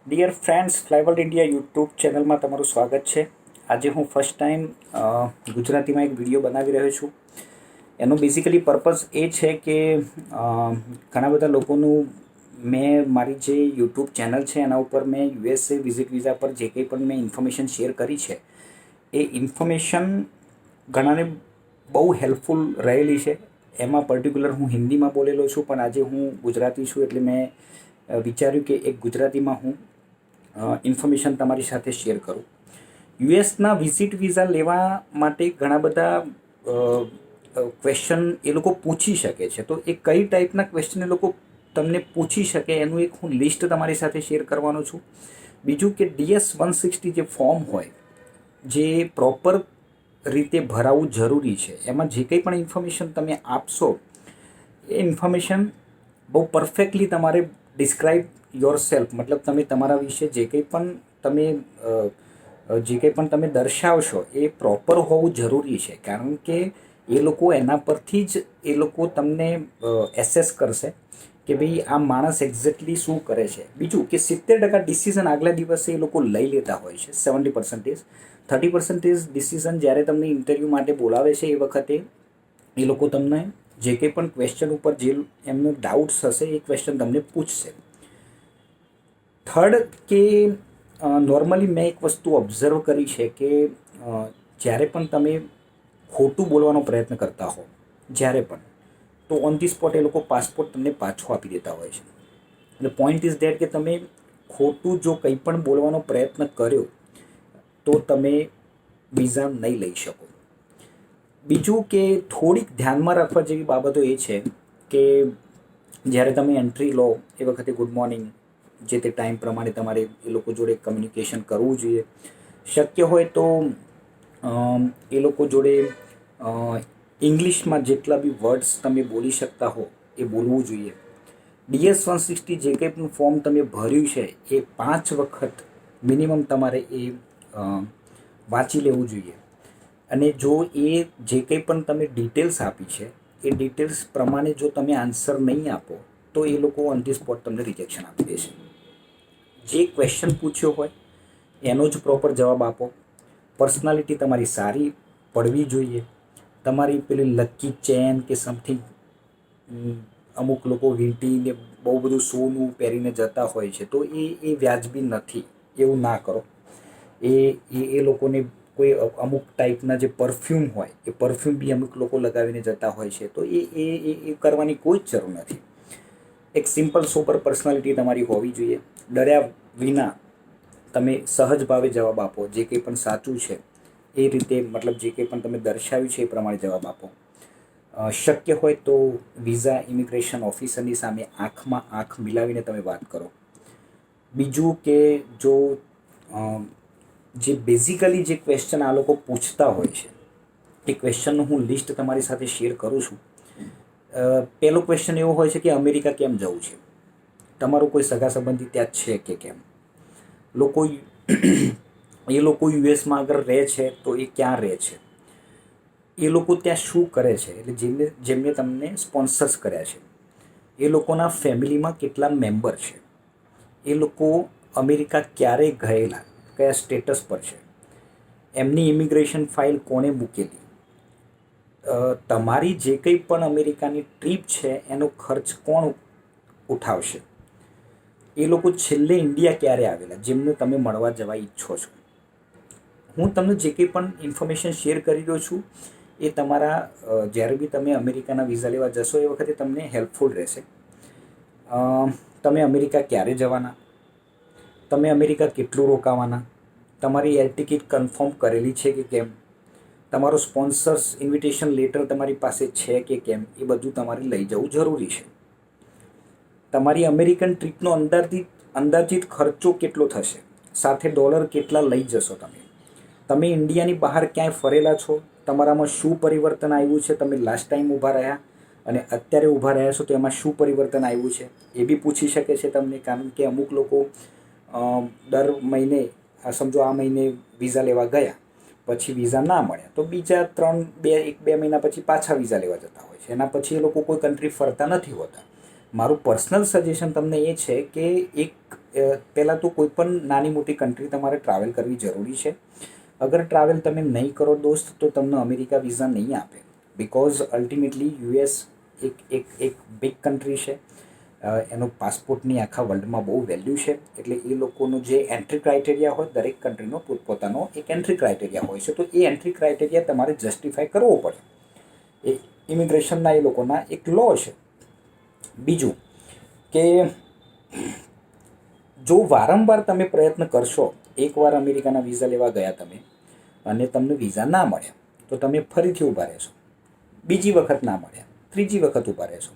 Dear friends, ફ્લાયવર્લ્ડ India YouTube ચેનલમાં તમારું સ્વાગત છે. આજે હું ફર્સ્ટ ટાઈમ ગુજરાતીમાં એક વિડીયો બનાવી રહ્યો છું. એનો બેઝિકલી પર્પઝ એ છે કે ઘણા બધા લોકોનું મેં મારી જે યુટ્યુબ ચેનલ છે એના ઉપર મેં યુએસએ વિઝિટ વિઝા પર જે કંઈ પણ મેં ઇન્ફોર્મેશન શેર કરી છે એ ઇન્ફોર્મેશન ઘણાને બહુ હેલ્પફુલ રહેલી છે. એમાં પર્ટિક્યુલર હું હિન્દીમાં બોલેલો છું, પણ આજે હું ગુજરાતી છું એટલે મેં વિચાર્યું કે એક ગુજરાતીમાં હું ઇન્ફોર્મેશન તમારી સાથે શેર કરું. યુએસના વિઝિટ વિઝા લેવા માટે ઘણા બધા ક્વેશ્ચન એ લોકો પૂછી શકે છે. તો એ કઈ ટાઈપના ક્વેશ્ચન એ લોકો તમને પૂછી શકે એનું એક હું લિસ્ટ તમારી સાથે શેર કરવાનો છું. બીજું કે DS-160 જે ફોર્મ હોય જે પ્રોપર રીતે ભરાવવું જરૂરી છે, એમાં જે કંઈ પણ ઇન્ફોર્મેશન તમે આપશો એ ઇન્ફોર્મેશન બહુ પરફેક્ટલી તમારે ડિસ્ક્રાઇબ યોર સેલ્ફ, મતલબ તમે તમારા વિશે જે કંઈ પણ તમે દર્શાવશો એ પ્રોપર હોવું જરૂરી છે. કારણ કે એ લોકો એના પરથી જ એ લોકો તમને એસેસ કરશે કે ભાઈ આ માણસ એક્ઝેક્ટલી શું કરે છે. બીજું કે 70% ડિસિઝન આગલા દિવસે એ લોકો લઈ લેતા હોય છે. 70%, 30% ડિસિઝન જ્યારે તમને ઇન્ટરવ્યૂ માટે બોલાવે છે એ વખતે એ લોકો તમને જે કંઈ પણ ક્વેશ્ચન ઉપર જે એમનો ડાઉટ્સ હશે એ ક્વેશ્ચન તમને પૂછશે. થર્ડ કે નોર્મલી મેં એક વસ્તુ ઓબ્ઝર્વ કરી છે કે જ્યારે પણ તમે ખોટું બોલવાનો પ્રયત્ન કરતા હો જ્યારે પણ, તો ઓન ધી સ્પોટ એ લોકો પાસપોર્ટ તમને પાછો આપી દેતા હોય છે. એટલે પોઈન્ટ ઇઝ ધેટ કે તમે ખોટું જો કંઈ પણ બોલવાનો પ્રયત્ન કર્યો તો તમે વિઝા નહીં લઈ શકો. બીજું કે થોડીક ધ્યાનમાં રાખવા જેવી બાબતો એ છે કે જ્યારે તમે એન્ટ્રી લો એ વખતે ગુડ મોર્નિંગ જે તે ટાઈમ પ્રમાણે તમારે એ લોકો જોડે કમ્યુનિકેશન કરવું જોઈએ. શક્ય હોય તો એ લોકો જોડે ઇંગ્લિશમાં જેટલા બી વર્ડ્સ તમે બોલી શકતા હો એ બોલવું જોઈએ. DS-160 જે કંઈ પણ ફોર્મ તમે ભર્યું છે એ 5 વખત મિનિમમ તમારે એ વાંચી લેવું જોઈએ. અને જો એ જે કંઈ પણ તમે ડિટેલ્સ આપી છે એ ડિટેલ્સ પ્રમાણે જો તમે આન્સર નહીં આપો તો એ લોકો ઓન ધી સ્પોટ તમને રિજેક્શન આપી દેશે. જે ક્વેશ્ચન પૂછ્યો હોય એનો જ પ્રોપર જવાબ આપો. પર્સનાલિટી તમારી સારી પડવી જોઈએ. તમારી પેલી લકી ચેન કે સમથિંગ, અમુક લોકો વીંટીને બહુ બધું સોનું પહેરીને જતા હોય છે, તો એ વ્યાજબી નથી. એવું ના કરો. એ લોકોને કોઈ અમુક ટાઈપના જે પરફ્યુમ હોય એ પરફ્યુમ બી અમુક લોકો લગાવીને જતા હોય છે, તો એ કરવાની કોઈ જ જરૂર નથી. એક સિમ્પલ સોબર પર્સનાલિટી તમારી હોવી જોઈએ. ડર્યા વિના તમે સહજ ભાવે જવાબ આપો. જે કંઈ પણ સાચું છે એ રીતે, મતલબ જે કંઈ પણ તમે દર્શાવ્યું છે એ પ્રમાણે જવાબ આપો. શક્ય હોય તો વિઝા ઇમિગ્રેશન ઓફિસરની સામે આંખમાં આંખ મિલાવીને તમે વાત કરો. બીજું કે જો જે બેઝિકલી જે ક્વેશ્ચન આ લોકો પૂછતા હોય છે એ ક્વેશ્ચનનું હું લિસ્ટ તમારી સાથે શેર કરું છું. પહેલો ક્વેશ્ચન એવો હોય છે કે અમેરિકા કેમ જવું છે, તમારું કોઈ સગા સંબંધી ત્યાં છે કે કેમ, એ લોકો યુએસમાં અગર રહે છે તો એ ક્યાં રહે છે, એ લોકો ત્યાં શું કરે છે, એટલે જેમને તમને સ્પોન્સર્સ કર્યા છે એ લોકોના ફેમિલીમાં કેટલા મેમ્બર છે, એ લોકો અમેરિકા ક્યારે ગયેલા, કયા સ્ટેટસ પર છે, એમની ઇમિગ્રેશન ફાઇલ કોણે મૂકેલી, તમારી જે કંઈ પણ અમેરિકાની ટ્રીપ છે એનો ખર્ચ કોણ ઉઠાવશે, એ લોકો છેલ્લે ઇન્ડિયા ક્યારે આવેલા, જેમને તમે મળવા જવા ઈચ્છો છો. હું તમને જે કંઈ પણ ઇન્ફોર્મેશન શેર કરી રહ્યો છું એ તમારા જ્યારે બી તમે અમેરિકાના વિઝા લેવા જશો એ વખતે તમને હેલ્પફુલ રહેશે. તમે અમેરિકા ક્યારે જવાના, તમે અમેરિકા કેટલું રોકાવાના, તમારી એર ટિકિટ કન્ફર્મ કરેલી છે કે કેમ, તમારો સ્પોન્સર્સ ઇન્વિટેશન લેટર તમારી પાસે છે કે કેમ, એ બધું તમારે લઈ જવું જરૂરી છે. તમારી અમેરિકન ટ્રીપનો અંદાજિત ખર્ચો કેટલો થશે, સાથે ડોલર કેટલા લઈ જશો તમે ઇન્ડિયાની બહાર ક્યાંય ફરેલા છો, તમારામાં શું પરિવર્તન આવ્યું છે, તમે લાસ્ટ ટાઈમ ઊભા રહ્યા અને અત્યારે ઊભા રહ્યા છો તો એમાં શું પરિવર્તન આવ્યું છે એ બી પૂછી શકે છે તમને. કારણ કે અમુક લોકો દર મહિને, સમજો આ મહિને વિઝા લેવા ગયા, પછી વિઝા ના મળ્યા તો બીજા 1-2 મહિના પછી પાછા વિઝા લેવા જતા હોય છે. એના પછી એ લોકો કોઈ કન્ટ્રી ફરતા નથી હોતા. મારું પર્સનલ સજેશન તમને એ છે કે પહેલાં તો કોઈ પણ નાની મોટી કન્ટ્રી તમારે ટ્રાવેલ કરવી જરૂરી છે. અગર ટ્રાવેલ તમે નહીં કરો દોસ્ત તો તમને અમેરિકા વિઝા નહીં આપે, બિકોઝ અલ્ટિમેટલી યુએસ એક એક એક બિગ કન્ટ્રી છે. એનો પાસપોર્ટની આખા વર્લ્ડમાં બહુ વેલ્યુ છે. એટલે એ લોકોનું જે એન્ટ્રી ક્રાઇટેરિયા હોય, દરેક કન્ટ્રીનો પોતપોતાનો એક એન્ટ્રી ક્રાઇટેરિયા હોય છે. તો એ એન્ટ્રી ક્રાઇટેરિયા તમારે જસ્ટિફાય કરવો પડે. એ ઇમિગ્રેશનના એ લોકોના એક લો છે. બીજું કે જો વારંવાર તમે પ્રયત્ન કરશો, એકવાર અમેરિકાના વિઝા લેવા ગયા તમે અને તમને વિઝા ના મળ્યા, તો તમે ફરીથી ઊભા રહેશો. બીજી વખત ના મળ્યા, ત્રીજી વખત ઊભા રહેશો.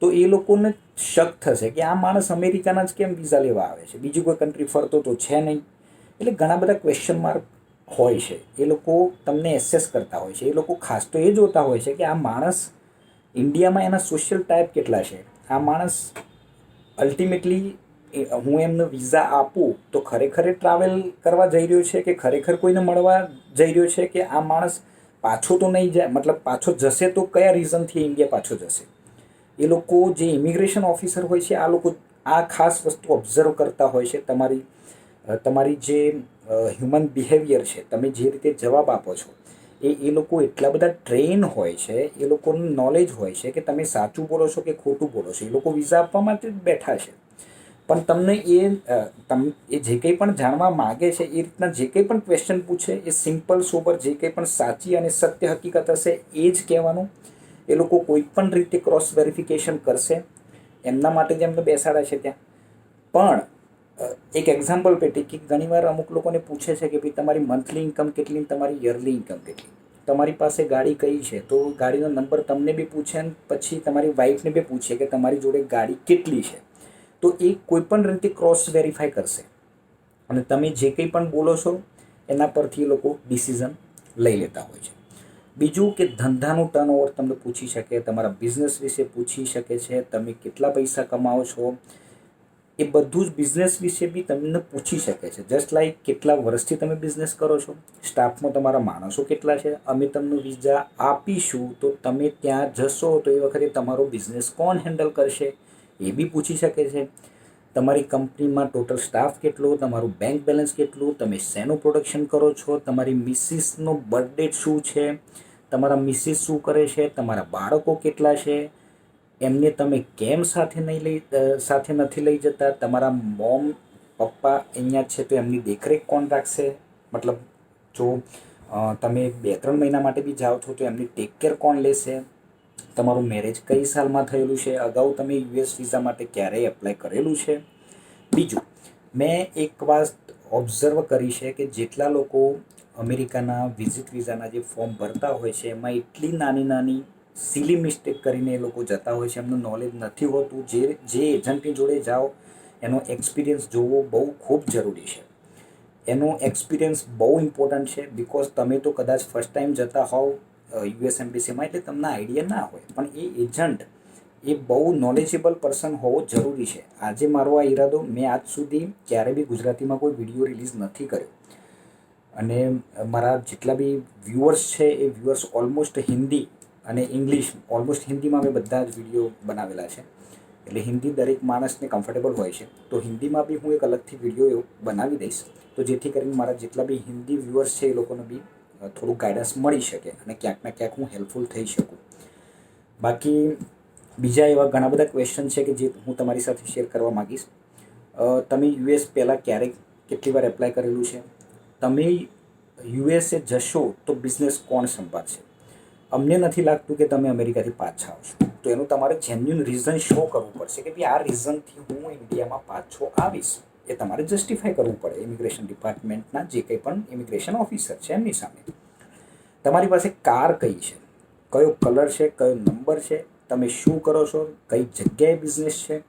તો એ લોકોને શક થશે કે આ માણસ અમેરિકાના જ કેમ વિઝા લેવા આવે છે, બીજી કોઈ કન્ટ્રી ફરતો તો છે નહીં. એટલે ઘણા બધા ક્વેશ્ચન માર્ક હોય છે. એ લોકો તમને એસેસ કરતા હોય છે. એ લોકો ખાસ તો એ જોતા હોય છે કે આ માણસ ઇન્ડિયામાં એના સોશિયલ ટાઈપ કેટલા છે. આ માણસ અલ્ટિમેટલી હું એમને વિઝા આપું તો ખરેખર ટ્રાવેલ કરવા જઈ રહ્યો છે કે ખરેખર કોઈને મળવા જઈ રહ્યો છે, કે આ માણસ પાછો તો નહીં જાય, મતલબ પાછો જશે તો કયા રીઝનથી ઇન્ડિયા પાછો જશે. એ લોકો જે ઇમિગ્રેશન ઓફિસર હોય છે, આ લોકો આ ખાસ વસ્તુ ઓબ્ઝર્વ કરતા હોય છે. તમારી જે હ્યુમન બિહેવિયર છે, તમે જે રીતે જવાબ આપો છો, એ લોકો એટલા બધા ટ્રેન હોય છે, એ લોકોનું નોલેજ હોય છે કે તમે સાચું બોલો છો કે ખોટું બોલો છો. એ લોકો વિઝા આપવા માટે જ બેઠા છે. પણ તમને એ જે કંઈ પણ જાણવા માગે છે, એ રીતના જે કંઈ પણ ક્વેશ્ચન પૂછે, એ સિમ્પલ સોબર જે કંઈ પણ સાચી અને સત્ય હકીકત હશે એ જ કહેવાનું. એ લોકો કોઈ પણ રીતે ક્રોસ વેરિફિકેશન કરશે. એમના માટે જ એમને બેસાડ્યા છે ત્યાં. પણ એક એક્ઝામ્પલ પેટી કે ઘણીવાર અમુક લોકોને પૂછે છે કે ભાઈ તમારી મંથલી ઇન્કમ કેટલી, તમારી યરલી ઇન્કમ કેટલી, તમારી પાસે ગાડી કઈ છે, તો ગાડીનો નંબર તમને બી પૂછે ને પછી તમારી વાઈફને બી પૂછે કે તમારી જોડે ગાડી કેટલી છે. તો એ કોઈ પણ રીતે ક્રોસ વેરીફાઈ કરશે અને તમે જે કંઈ પણ બોલો છો એના પરથી એ લોકો ડિસિઝન લઈ લેતા હોય છે. બીજું કે ધંધાનું ટર્નઓવર તમને પૂછી શકે, તમારા બિઝનેસ વિશે પૂછી શકે છે, તમે કેટલા પૈસા કમાવો છો, એ બધું જ બિઝનેસ વિશે બી તમને પૂછી શકે છે. જસ્ટ લાઈક કેટલા વર્ષથી તમે બિઝનેસ કરો છો, સ્ટાફમાં તમારા માણસો કેટલા છે, અમે તમને વિઝા આપીશું તો તમે ત્યાં જશો તો એ વખતે તમારો બિઝનેસ કોણ હેન્ડલ કરશે, એ બી પૂછી શકે છે. તમારી કંપનીમાં ટોટલ સ્ટાફ કેટલો, તમારું બેંક બેલેન્સ કેટલું, તમે શેનું પ્રોડક્શન કરો છો, તમારી મિસિસનો બર્થડે શું છે, તમારા મિસિસ શું કરે છે, તમારા બાળકો કેટલા છે, એમને તમે કેમ સાથે નથી લઈ જતા, તમારા મોમ પપ્પા અહીંયા છે તો એમની દેખરેખ કોણ રાખશે, મતલબ જો તમે 2-3 મહિના માટે બી જાઓ છો તો એમની ટેક કેર કોણ લેશે, તમારું મેરેજ કઈ સાલમાં થયેલું છે, અગાઉ તમે યુએસ વિઝા માટે ક્યારેય એપ્લાય કરેલું છે. બીજું, મેં એક વાત ઓબ્ઝર્વ કરી છે કે જેટલા લોકો અમેરિકાના વિઝિટ વિઝાના જે ફોર્મ ભરતા હોય છે એમાં એટલી નાની નાની સિલી મિસ્ટેક કરીને એ લોકો જતા હોય છે. એમનું નોલેજ નથી હોતું. જે એજન્ટની જોડે જાઓ એનો એક્સપિરિયન્સ જોવો બહુ ખૂબ જરૂરી છે. એનો એક્સપિરિયન્સ બહુ ઇમ્પોર્ટન્ટ છે. બિકોઝ તમે તો કદાચ ફર્સ્ટ ટાઈમ જતા હોવ યુએસ એમ્બેસીમાં એટલે તમને આઈડિયા ના હોય, પણ એ એજન્ટ એ બહુ નોલેજેબલ પર્સન હોવો જરૂરી છે. આજે મારો આ ઈરાદો, મેં આજ સુધી ક્યારે બી ગુજરાતીમાં કોઈ વિડીયો રિલીઝ નથી કર્યો અને મારા જેટલા બી વ્યુઅર્સ છે એ વ્યુઅર્સ ઓલમોસ્ટ હિન્દી અને ઇંગ્લિશ, ઓલમોસ્ટ હિન્દીમાં મેં બધા જ વિડીયો બનાવેલા છે. એટલે હિન્દી દરેક માણસને કમ્ફર્ટેબલ હોય છે, તો હિન્દીમાં બી હું એક અલગથી વિડીયો એવો બનાવી દઈશ, તો જેથી કરીને મારા જેટલા બી હિન્દી વ્યુઅર્સ છે એ લોકોને બી થોડું ગાઈડન્સ મળી શકે અને ક્યાંક ને ક્યાંક હું હેલ્પફુલ થઈ શકું. બાકી બીજા એવા ઘણા બધા ક્વેશ્ચન છે કે જે હું તમારી સાથે શેર કરવા માગીશ. તમે યુએસ પહેલાં ક્યારેક કેટલી વાર એપ્લાય કરેલું છે, તમે યુએસએ જશો તો બિઝનેસ કોણ સંભાળશે. અમને નથી લાગતું કે તમે અમેરિકાથી પાછા આવશો, તો એનું તમારે જેન્યુન રીઝન શો કરવું પડશે કે ભાઈ આ રીઝનથી હું ઇન્ડિયામાં પાછો આવીશ. એ તમારે જસ્ટિફાય કરવું પડે ઇમિગ્રેશન ડિપાર્ટમેન્ટના જે કંઈ પણ ઇમિગ્રેશન ઓફિસર છે એમની સામે. તમારી પાસે કાર કઈ છે, કયો કલર છે, કયો નંબર છે, તમે શું કરો છો, કઈ જગ્યાએ બિઝનેસ છે,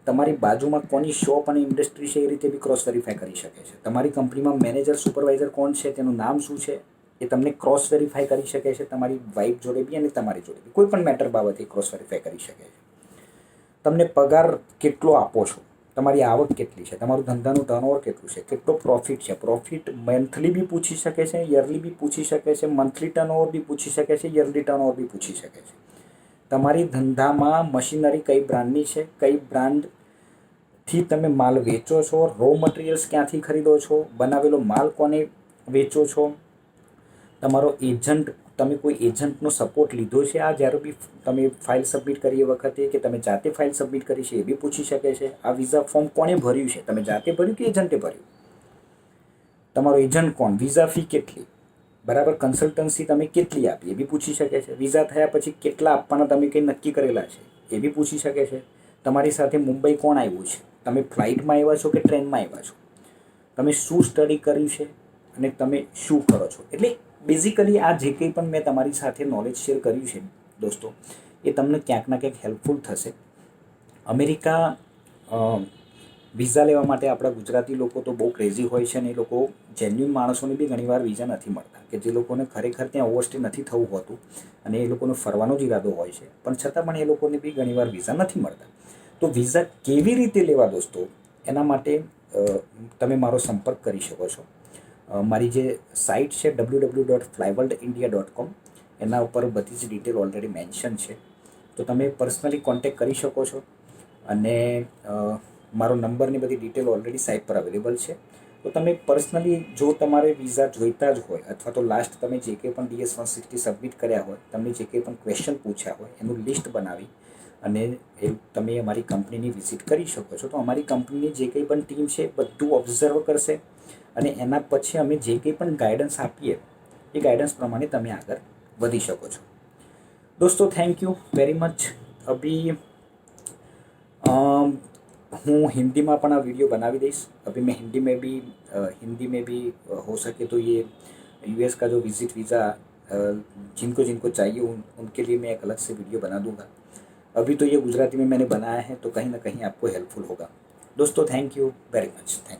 તમારી બાજુમાં કોની શોપ અને ઇન્ડસ્ટ્રી છે, એ રીતે બી ક્રોસ વેરીફાઈ કરી શકે છે. તમારી કંપનીમાં મેનેજર સુપરવાઇઝર કોણ છે, તેનું નામ શું છે, એ તમને ક્રોસ વેરીફાઈ કરી શકે છે. તમારી વાઈફ જોડે બી અને તમારી જોડે બી કોઈ પણ મેટર બાબતે ક્રોસ વેરીફાઈ કરી શકે છે. તમને પગાર કેટલો આપો છો, તમારી આવક કેટલી છે, તમારું ધંધાનું ટર્નઓવર કેટલું છે, કેટલો પ્રોફિટ છે. પ્રોફિટ મંથલી બી પૂછી શકે છે, યરલી બી પૂછી શકે છે, મંથલી ટર્નઓવર બી પૂછી શકે છે, યરલી ટર્નઓવર બી પૂછી શકે છે. તમારી ધંધામાં મશીનરી કઈ બ્રાન્ડની છે, કઈ બ્રાન્ડથી તમે માલ વેચો છો, રો મટીરિયલ્સ ક્યાંથી ખરીદો છો, બનાવેલો માલ કોને વેચો છો, તમારો એજન્ટ, તમે કોઈ એજન્ટનો સપોર્ટ લીધો છે આ જ્યારે બી તમે ફાઇલ સબમિટ કરી એ વખતે, કે તમે જાતે ફાઇલ સબમિટ કરી છે એ બી પૂછી શકે છે. આ વિઝા ફોર્મ કોણે ભર્યું છે, તમે જાતે ભર્યું કે એજન્ટે ભર્યું, તમારો એજન્ટ કોણ, વિઝા ફી કેટલી, બરાબર, કન્સલ્ટન્સી તમે કેટલી આપી એ બી પૂછી શકે છે. વિઝા થયા પછી કેટલા આપવાના તમે કંઈ નક્કી કરેલા છે એ બી પૂછી શકે છે. તમારી સાથે મુંબઈ કોણ આવ્યું છે, તમે ફ્લાઇટમાં આવ્યા છો કે ટ્રેનમાં આવ્યા છો, તમે શું સ્ટડી કર્યું છે અને તમે શું કરો છો. એટલે બેઝિકલી આ જે કંઈ પણ મેં તમારી સાથે નોલેજ શેર કર્યું છે દોસ્તો, એ તમને ક્યાંક ના ક્યાંક હેલ્પફુલ થશે. અમેરિકા વિઝા લેવા માટે આપણા ગુજરાતી લોકો તો બહુ ક્રેઝી હોય છે, અને એ લોકો જેન્યુન માણસોને બી ઘણીવાર વિઝા નથી મળતા, કે જે લોકોને ખરેખર ત્યાં ઓવરસ્ટે નથી થવું હોતું અને એ લોકોનો ફરવાનો જ ઈરાદો હોય છે, પણ છતાં પણ એ લોકોને બી ઘણીવાર વિઝા નથી મળતા. તો વિઝા કેવી રીતે લેવા દોસ્તો, એના માટે તમે મારો સંપર્ક કરી શકો છો. મારી જે સાઇટ છે www.flyworldindia.com, એના ઉપર બધી જ ડિટેલ ઓલરેડી મેન્શન છે, તો તમે પર્સનલી કોન્ટેક્ટ કરી શકો છો. અને મારો નંબરની બધી ડિટેલ ઓલરેડી સાઇટ પર અવેલેબલ છે. તો તમે પર્સનલી જો તમારે વિઝા જોઈતા જ હોય, અથવા તો લાસ્ટ તમે જે કંઈ પણ DS-160 સબમિટ કર્યા હોય, તમને જે કંઈ પણ ક્વેશ્ચન પૂછ્યા હોય એનું લિસ્ટ બનાવી અને એ તમે અમારી કંપનીની વિઝિટ કરી શકો છો. તો અમારી કંપનીની જે કંઈ પણ ટીમ છે બધું ઓબ્ઝર્વ કરશે, અને એના પછી અમે જે કંઈ પણ ગાઈડન્સ આપીએ એ ગાઈડન્સ પ્રમાણે તમે આગળ વધી શકો છો. दोस्तों थैंक यू वेरी मच. अभी હું હિન્દીમાં પણ આ वीडियो बनावी दईश. अभी मैं हिंदी में भी हो सके तो ये US का जो विजिट वीज़ा जिनको जिनको चाहिए उनके लिए मैं एक अलग से वीडियो बना दूंगा. अभी तो ये गुजराती में मैंने बनाया है, तो कहीं ना कहीं आपको हेल्पफुल होगा. दोस्तों thank you very much. Thank